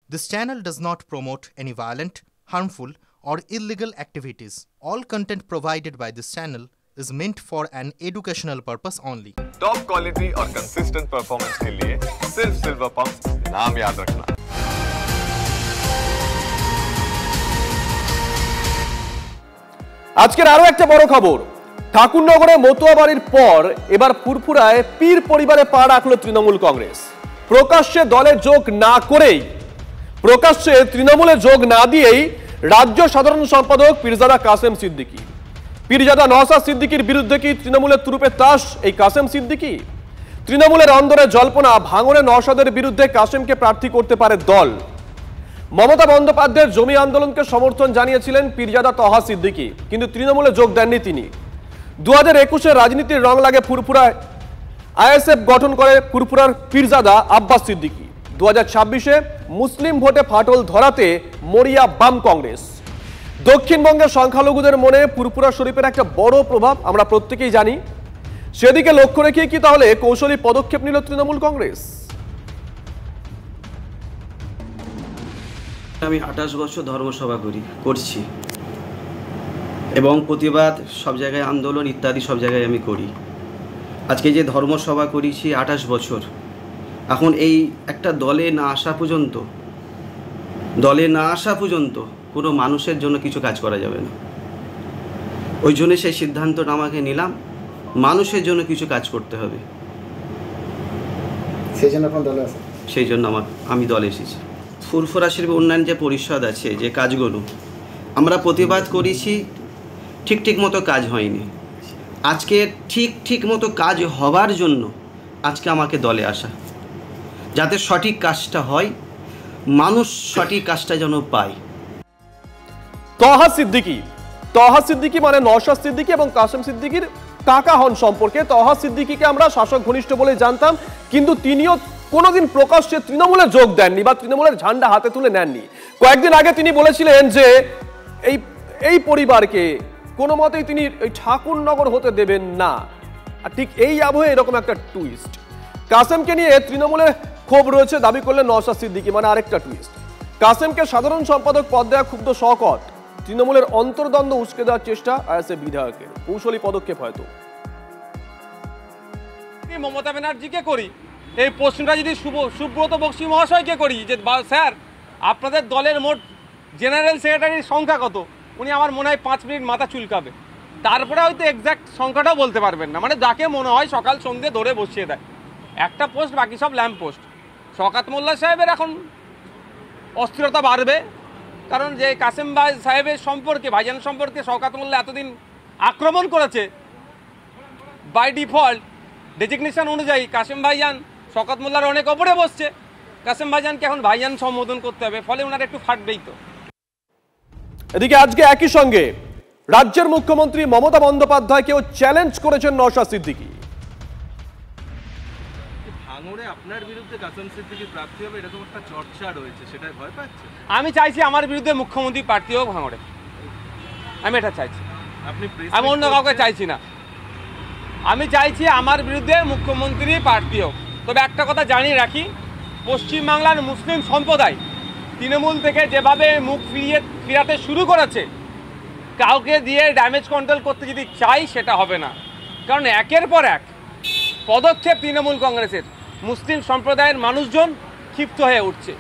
This channel does not promote any violent, harmful, or illegal activities. All content provided by this channel is meant for an educational purpose only. Top quality और consistent performance के लिए सिर्फ silver pump नाम याद रखना। আজকের আরো একটা বড় খবর, ঠাকুরনগরে মতুয়া বাড়ির পর এবার ফুরফুরায় পীর পরিবারে পা রাখল তৃণমূল কংগ্রেস। প্রকাশ্যে দলে যোগ না করেই, প্রকাশ্যে তৃণমূলে যোগ না দিয়েই রাজ্য সাধারণ সম্পাদক পীরজাদা কাসেম সিদ্দিকী। পীরজাদা নওশাদ সিদ্দিকীর বিরুদ্ধে কি তৃণমূলের তুরুপে তাস এই কাসেম সিদ্দিকী? তৃণমূলের অন্দরে জল্পনা, ভাঙড়ে নওশাদের বিরুদ্ধে কাসেমকে প্রার্থী করতে পারে দল। মমতা বন্দ্যোপাধ্যায়ের জমি আন্দোলনকে সমর্থন জানিয়েছিলেন পীরজাদা তহা সিদ্দিকী, কিন্তু তৃণমূলে যোগ দেননি তিনি। 2021-এ রাজনীতির রং লাগে ফুরফুরায়, আইএসএফ গঠন করে ফুরফুরার পীরজাদা আব্বাস সিদ্দিকী। 2026-এ মুসলিম ভোটে ফাটল ধরাতে মরিয়া বাম কংগ্রেস। দক্ষিণবঙ্গের সংখ্যালঘুদের মনে ফুরফুরা শরীফের একটা বড় প্রভাব আমরা প্রত্যেকেই জানি। সেদিকে লক্ষ্য রেখে কি তাহলে কৌশলী পদক্ষেপ নিল তৃণমূল কংগ্রেস? আমি 28 বছর ধর্মসভা করছি এবং প্রতিবাদ সব জায়গায়, আন্দোলন ইত্যাদি সব জায়গায় আমি করি। আজকে যে ধর্মসভা করেছি 28 বছর, এখন এই একটা দলে না আসা পর্যন্ত কোনো মানুষের জন্য কিছু কাজ করা যাবে না। ওই জন্য সেই সিদ্ধান্তটা আমাকে নিলাম, মানুষের জন্য কিছু কাজ করতে হবে। সেই জন্য আমি দলে এসেছি। ফুরফুরা শরীফ উন্নয়ন যে পরিষদ আছে, যে কাজগুলো আমরা প্রতিবাদ করেছি, ঠিক মতো কাজ হয়নি। আজকে ঠিক মতো কাজ হবার জন্য আজকে আমাকে দলে আসা, যাতে সঠিক কাজটা হয়, মানুষ সঠিক কাজটা যেন পায়। তহা সিদ্দিকী মানে নওশাদ সিদ্দিকী এবং কাসেম সিদ্দিকীর কাকা হন সম্পর্কে। তহা সিদ্দিকীকে আমরা শাসক ঘনিষ্ঠ বলে জানতাম, কিন্তু তিনিও কোনোদিন প্রকাশ্যে তৃণমূলে যোগ দেননি বা তৃণমূলের ঝান্ডা হাতে তুলে নেননি। কয়েকদিন আগে তিনি বলেছিলেন যে এই পরিবারকে কোনো মতেই তিনি ঠাকুরনগর হতে দেবেন না। আর ঠিক এই আবহে এরকম একটা টুইস্ট। কাসেমকে নিয়ে তৃণমূলের ক্ষোভ রয়েছে দাবি করলেন নওশাদ সিদ্দিকী, মানে আরেকটা টুইস্ট। কাসেমকে সাধারণ সম্পাদক পদ দেওয়া ক্ষুব্ধ শওকত, তৃণমূলের অন্তর্দ্বন্দ্ব উস্কে দেওয়ার চেষ্টা আইএসএফ বিধায়কের, কৌশলী পদক্ষেপ হয়তো। মমতা ব্যানার্জিকে করি এই প্রশ্নটা, যদি সুব্রত বক্সী মহাশয়কে করি যে স্যার আপনাদের দলের মোট জেনারেল সেক্রেটারির সংখ্যা কত, উনি আমার মনে হয় 5 মিনিট মাথা চুলকাবে, তারপরে হয়তো এক্স্যাক্ট সংখ্যাটাও বলতে পারবেন না। মানে যাকে মনে হয় সকাল সন্ধ্যে ধরে বসিয়ে দেয় একটা পোস্ট, বাকি সব ল্যাম্প পোস্ট। শওকত মোল্লা সাহেবের এখন অস্থিরতা বাড়বে, কারণ যে কাসেম ভাই সাহেবের সম্পর্কে, ভাইজান সম্পর্কে শওকত মোল্লা এতদিন আক্রমণ করেছে, বাই ডিফল্ট ডেজিগনেশন অনুযায়ী কাসেম ভাইজান শওকত মোল্লার অনেক ওপরে বসছে। কাসেম ভাইজানকে এখন ভাইজান সম্বোধন করতে হবে, ফলে ওনার একটু ফাটবেই। তো এদিকে আজকে একই সঙ্গে রাজ্যের মুখ্যমন্ত্রী মমতা বন্দ্যোপাধ্যায়কেও চ্যালেঞ্জ করেছেন নওশাদ সিদ্দিকী। ভাঙড়ে আপনার বিরুদ্ধে কাসেম সিদ্দিকী প্রার্থী হবে এরকম একটা চর্চা রয়েছে, সেটাই ভয় পাচ্ছে? আমি চাইছি আমার বিরুদ্ধে মুখ্যমন্ত্রী প্রার্থী হোক ভাঙড়ে, আমি এটা চাইছি। আমি অন্য কাউকে চাইছি না, আমি চাইছি আমার বিরুদ্ধে মুখ্যমন্ত্রী প্রার্থী হোক। তবে একটা কথা জানিয়ে রাখি, পশ্চিমবাংলার মুসলিম সম্প্রদায় তৃণমূল থেকে যেভাবে মুখ ফিরাতে শুরু করেছে, কাউকে দিয়ে ড্যামেজ কন্ট্রোল করতে যদি চাই সেটা হবে না। কারণ একের পর এক পদক্ষেপ তৃণমূল কংগ্রেসের, মুসলিম সম্প্রদায়ের মানুষজন ক্ষিপ্ত হয়ে উঠছে।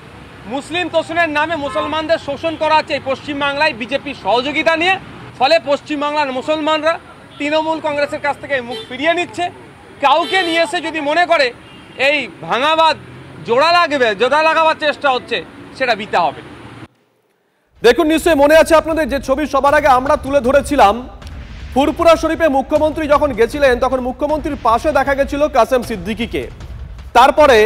মুসলিম তোষণের নামে মুসলমানদের শোষণ করা হচ্ছে এই পশ্চিমবাংলায় বিজেপির সহযোগিতা নিয়ে। ফলে পশ্চিমবাংলার মুসলমানরা তৃণমূল কংগ্রেসের কাছ থেকে মুখ ফিরিয়ে নিচ্ছে। কাউকে নিয়ে এসে যদি মনে করে এই ভাঙাবাদ জোড়া লাগাবার চেষ্টা হচ্ছে, সেটা বিতা হবে। দেখুন, নিশ্চয়ই মনে আছে আপনাদের যে ছবি সবার আগে আমরা তুলে ধরেছিলাম, ফুরফুরা শরীফে মুখ্যমন্ত্রী যখন গেছিলেন তখন মুখ্যমন্ত্রীর পাশে দেখা গেছিল কাসেম সিদ্দিকীকে। তারপরে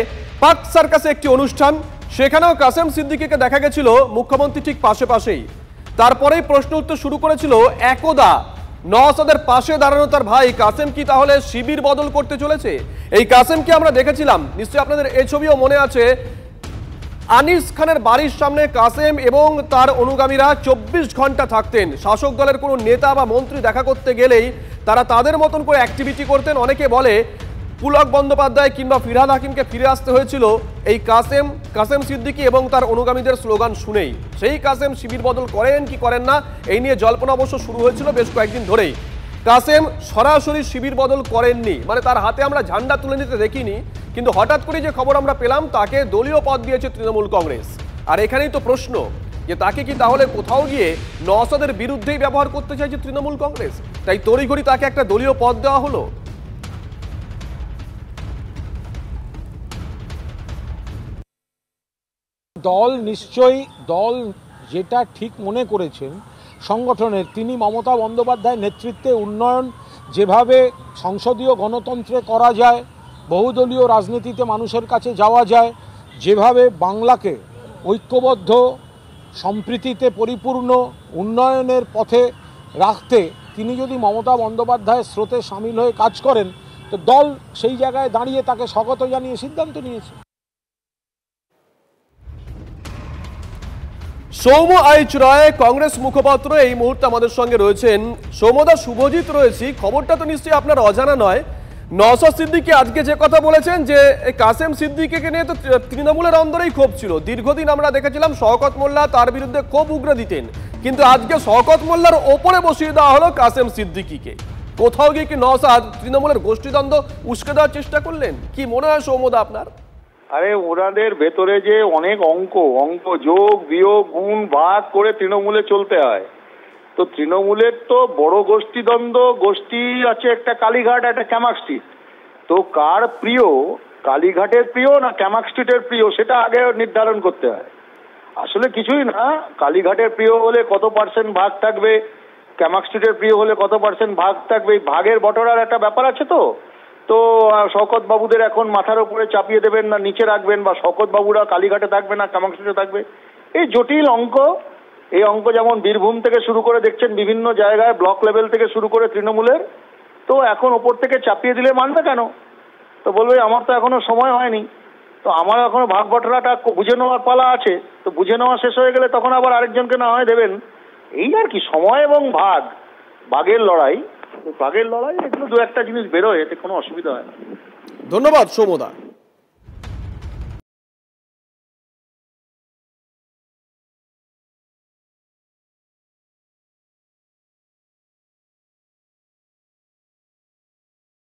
পাক সার্কাসে একটি অনুষ্ঠান, সেখানেও কাসেম সিদ্দিকীকে দেখা গেছিল মুখ্যমন্ত্রী ঠিক পাশেই। তারপরেই প্রশ্ন উত্তর শুরু করেছিল একদা নওশাদের পাশে দাঁড়ানো তার ভাই কাসেম কি তাহলে শিবির বদল করতে চলেছে? এই কাসেমকে আমরা দেখেছিলাম, নিশ্চয়ই আপনাদের এই ছবিও মনে আছে। আনিস খানের বাড়ির সামনে কাসেম এবং তার অনুগামীরা 24 ঘন্টা থাকতেন। শাসক দলের কোনো নেতা বা মন্ত্রী দেখা করতে গেলেই তারা তাদের মতন করে অ্যাক্টিভিটি করতেন। অনেকে বলে পুলক বন্দ্যোপাধ্যায় কিংবা ফিরহাদ হাকিমকে ফিরে আসতে হয়েছিল এই কাসেম সিদ্দিকী এবং তার অনুগামীদের স্লোগান শুনেই। সেই কাসেম শিবির বদল করেন কি করেন না এই নিয়ে জল্পনা অবশ্য শুরু হয়েছিল বেশ কয়েকদিন ধরেই। কাসেম সরাসরি শিবির বদল করেননি, মানে তার হাতে আমরা ঝান্ডা তুলে নিতে দেখিনি, কিন্তু হঠাৎ করে যে খবর আমরা পেলাম তাকে দলীয় পদ দিয়েছে তৃণমূল কংগ্রেস। আর এখানেই তো প্রশ্ন যে তাকে কি তাহলে কোথাও গিয়ে নওশাদের বিরুদ্ধেই ব্যবহার করতে চাইছে তৃণমূল কংগ্রেস, তাই তড়িঘড়ি তাকে একটা দলীয় পদ দেওয়া হলো। দল যেটা ঠিক মনে করেছেন সংগঠনের, তিনি মমতা বন্দ্যোপাধ্যায়ের নেতৃত্বে উন্নয়ন যেভাবে সংসদীয় গণতন্ত্রে করা যায়, বহুদলীয় রাজনীতিতে মানুষের কাছে যাওয়া যায়, যেভাবে বাংলাকে ঐক্যবদ্ধ সম্প্রীতিতে পরিপূর্ণ উন্নয়নের পথে রাখতে তিনি যদি মমতা বন্দ্যোপাধ্যায়ের স্রোতে সামিল হয়ে কাজ করেন, তো দল সেই জায়গায় দাঁড়িয়ে তাকে স্বাগত জানিয়ে সিদ্ধান্ত নিয়েছে। সৌম্য আইচ রায় কংগ্রেস মুখপাত্র এই মুহূর্তে আমাদের সঙ্গে রয়েছেন। সৌম্যদা, শুভজিৎ রয়েছি, খবরটা তো নিশ্চয়ই আপনার অজানা নয়। নওশাদ সিদ্দিকী আজকে যে কথা বলেছেন যে কাসেম সিদ্দিকীকে নিয়ে তো তৃণমূলের অন্দরেই ক্ষোভ ছিল, দীর্ঘদিন আমরা দেখেছিলাম শওকত মোল্লা তার বিরুদ্ধে ক্ষোভ উগরে দিতেন, কিন্তু আজকে শওকত মোল্লার ওপরে বসিয়ে দেওয়া হলো কাসেম সিদ্দিকীকে। কোথাও গিয়ে কি নওশাদ তৃণমূলের গোষ্ঠীদ্বন্দ্ব উস্কে দেওয়ার চেষ্টা করলেন? কি মনে হয় সৌম্যদা আপনার? আরে ওনাদের ভেতরে যে অনেক অঙ্ক যোগ বিয়োগ গুণ ভাগ করে তৃণমূলে চলতে হয়। তো তৃণমূলের তো বড় গোষ্ঠী আছে, একটা কালীঘাট একটা ক্যামাক স্ট্রিট। তো কার প্রিয়, কালীঘাটের প্রিয় না ক্যামাক স্ট্রিটের প্রিয়, সেটা আগে নির্ধারণ করতে হয়। আসলে কিছুই না, কালীঘাটের প্রিয় হলে কত পার্সেন্ট ভাগ থাকবে, ক্যামাক স্ট্রিটের প্রিয় হলে কত পার্সেন্ট ভাগ থাকবে, ভাগের বটরার একটা ব্যাপার আছে। তো শওকত বাবুদের এখন মাথার উপরে চাপিয়ে দেবেন না নিচে রাখবেন, বা শওকত বাবুরা কালীঘাটে থাকবে না ক্যামাক স্ট্রিটে থাকবে, এই জটিল অঙ্ক। এই অঙ্ক যেমন বীরভূম থেকে শুরু করে দেখছেন বিভিন্ন জায়গায় ব্লক লেভেল থেকে শুরু করে তৃণমূলের, তো এখন ওপর থেকে চাপিয়ে দিলে মানবে কেন? তো বলবে আমার তো এখনো সময় হয়নি, তো আমার এখনো ভাগ বটরাটা বুঝে নেওয়ার পালা আছে, তো বুঝে নেওয়া শেষ হয়ে গেলে তখন আবার আরেকজনকে না হয় দেবেন। এই আর কি, সময় এবং ভাগের লড়াই এগুলো দু একটা জিনিস বেরোয়, এতে কোনো অসুবিধা হয় না। ধন্যবাদ সৌম্যদা।